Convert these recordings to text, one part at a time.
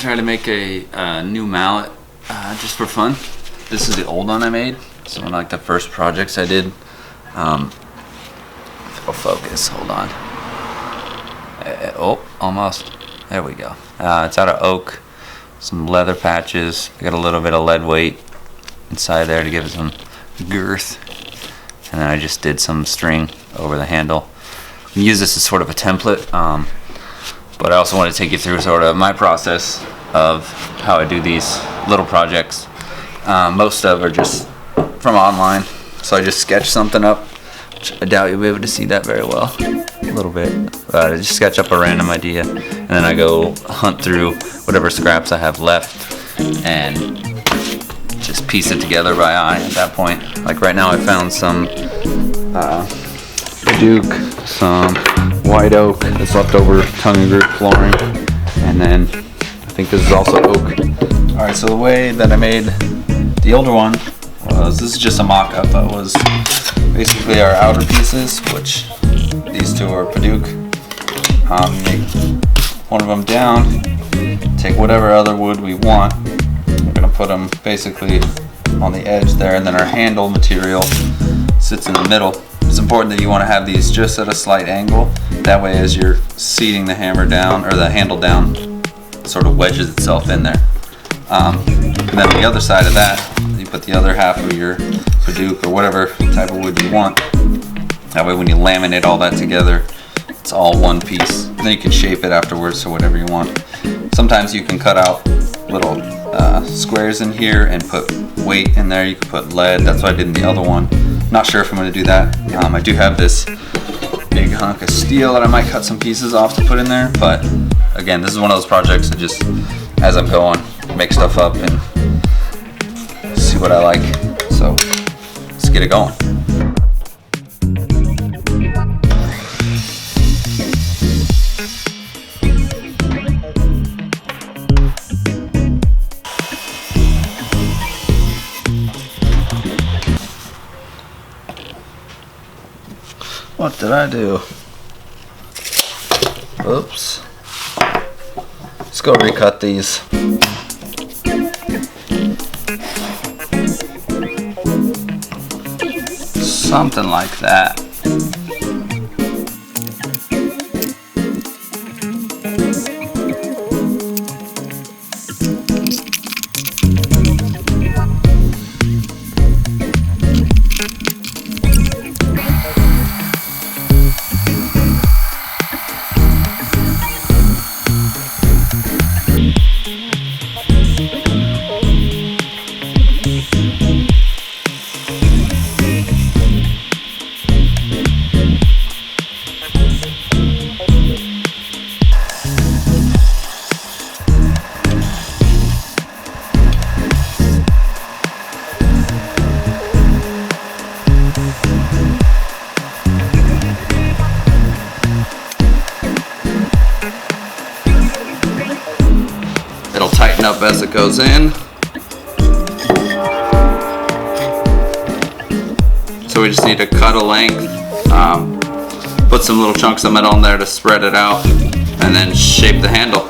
try to make a new mallet just for fun. This is the old one I made. So one of like the first projects I did. If it'll focus, hold on. Oh, almost. There we go. It's out of oak, some leather patches. I got a little bit of lead weight inside there to give it some girth. And then I just did some string over the handle. I use this as sort of a template, but I also want to take you through sort of my process of how I do these little projects. Most of are just from online, so I just sketch something up. I doubt you'll be able to see that very well. A little bit. I just sketch up a random idea, and then I go hunt through whatever scraps I have left and just piece it together by eye at that point. Like right now I found some Duke, some white oak that's left over tongue and groove flooring, and then I think this is also oak. Alright, so the way that I made the older one was, this is just a mock-up, but it was basically our outer pieces, which these two are Paduke. Make one of them down, take whatever other wood we want. We're going to put them basically on the edge there, and then our handle material sits in the middle. It's important that you want to have these just at a slight angle. That way as you're seating the hammer down, or the handle down, it sort of wedges itself in there. And then on the other side of that, you put the other half of your Paduke or whatever type of wood you want. That way when you laminate all that together, it's all one piece. And then you can shape it afterwards to whatever you want. Sometimes you can cut out little squares in here and put weight in there. You can put lead. That's what I did in the other one. Not sure if I'm going to do that. I do have this big hunk of steel that I might cut some pieces off to put in there. But again, this is one of those projects that just, as I'm going, make stuff up and see what I like. So let's get it going. What did I do? Oops. Let's go recut these. Something like that. It'll tighten up as it goes in. So we just need to cut a length, put some little chunks of metal in there to spread it out, and then shape the handle.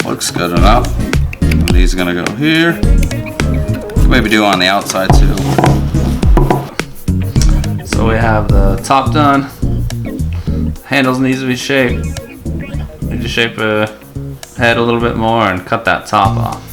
Looks good enough. And these are gonna go here. Maybe do on the outside too. So we have the top done. Handles needs to be shaped. Need to shape the head a little bit more and cut that top off.